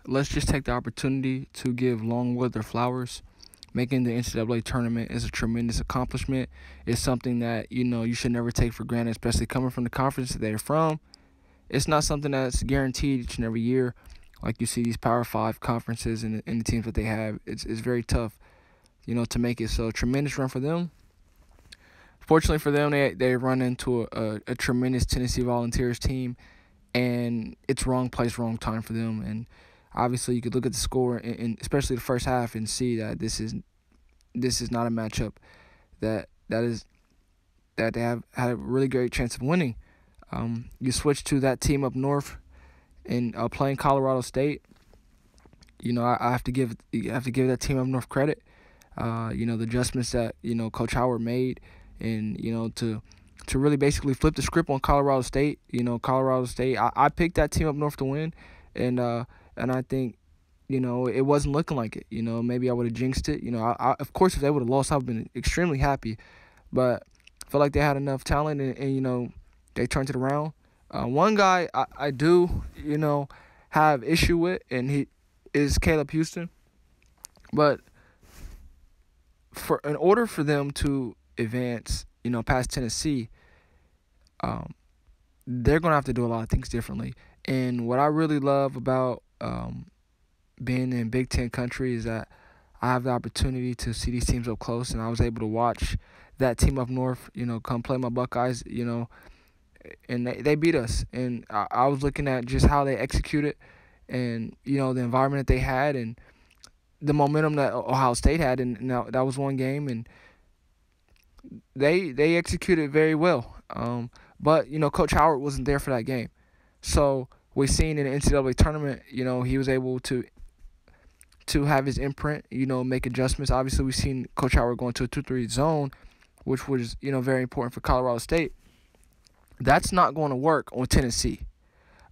let's just take the opportunity to give Longwood their flowers. Making the NCAA tournament is a tremendous accomplishment. It's something that, you should never take for granted, especially coming from the conference that they're from. It's not something that's guaranteed each and every year. Like you see these Power 5 conferences and the teams that they have, it's very tough, to make it. So tremendous run for them. Fortunately for them, they run into a tremendous Tennessee Volunteers team, and it's wrong place, wrong time for them. And obviously, you could look at the score, and especially the first half, and see that this is not a matchup that they have had a really great chance of winning. You switch to that team up north and playing Colorado State. I have to give that team up north credit. The adjustments that Coach Howard made, and to really basically flip the script on Colorado State. Colorado State. I picked that team up north to win, and I think it wasn't looking like it. Maybe I would have jinxed it. Of course, if they would have lost, I would have been extremely happy. But I felt like they had enough talent, and they turned it around. One guy I do, have issue with, and he is Caleb Houston. But in order for them to advance, past Tennessee, they're going to have to do a lot of things differently. And what I really love about being in Big Ten country is that I have the opportunity to see these teams up close, and I was able to watch that team up north, come play my Buckeyes, and they beat us. And I was looking at just how they executed, and the environment that they had, and the momentum that Ohio State had, and now that was one game, and they executed very well. But Coach Howard wasn't there for that game, so we've seen in the NCAA tournament, he was able to have his imprint, make adjustments. Obviously, we've seen Coach Howard go into a 2-3 zone, which was very important for Colorado State. That's not going to work on Tennessee.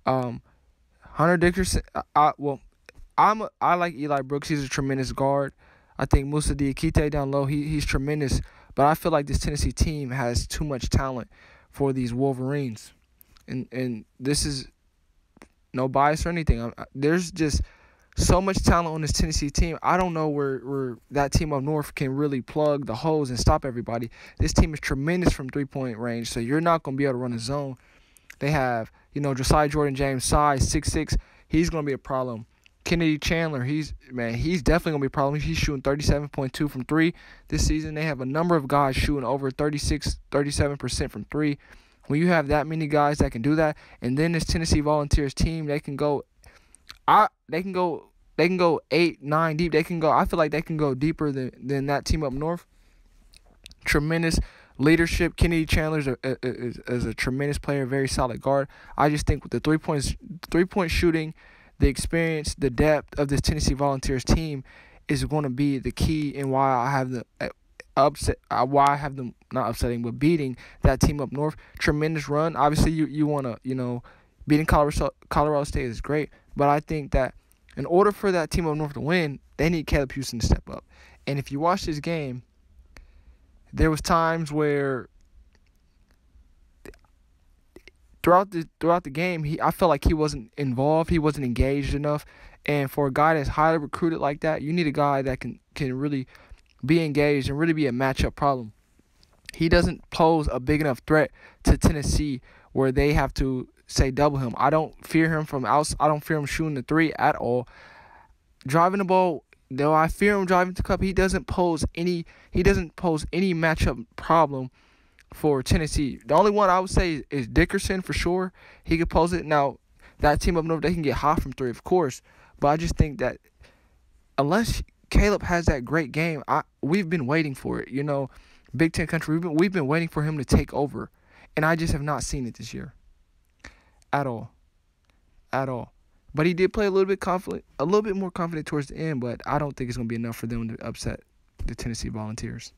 Hunter Dickerson, I like Eli Brooks. He's a tremendous guard. I think Musa Diakite down low, he's tremendous. But I feel like this Tennessee team has too much talent for these Wolverines. And this is no bias or anything. There's just so much talent on this Tennessee team. I don't know where that team up north can really plug the holes and stop everybody. This team is tremendous from three-point range, so you're not going to be able to run a zone. They have, Josiah Jordan-James, size 6'6". He's going to be a problem. Kennedy Chandler, he's definitely going to be a problem. He's shooting 37.2 from three this season. They have a number of guys shooting over 37% from three. When you have that many guys that can do that, and then this Tennessee Volunteers team, they can go 8, 9 deep. I feel like they can go deeper than that team up north. Tremendous leadership. Kennedy Chandler is a tremendous player, very solid guard. I just think with the three-point shooting, the experience, the depth of this Tennessee Volunteers team is going to be the key in why I have them not upsetting, but beating that team up north. Tremendous run. Obviously, you want to, beating Colorado State is great, but I think that in order for that team up north to win, they need Caleb Houston to step up. And if you watch this game, there was times where throughout the game, I felt like he wasn't involved, he wasn't engaged enough. And for a guy that's highly recruited like that, you need a guy that can really be engaged and really be a matchup problem. He doesn't pose a big enough threat to Tennessee where they have to say double him. I don't fear him from outside. I don't fear him shooting the three at all. Driving the ball, though, I fear him driving the cup. He doesn't pose any matchup problem for Tennessee. The only one I would say is Dickerson for sure. He could pose it. Now, that team up north, they can get hot from three, of course. But I just think that unless Caleb has that great game, we've been waiting for it. Big Ten country, we've been waiting for him to take over. And I just have not seen it this year. At all. But he did play a little bit more confident towards the end, but I don't think it's going to be enough for them to upset the Tennessee Volunteers.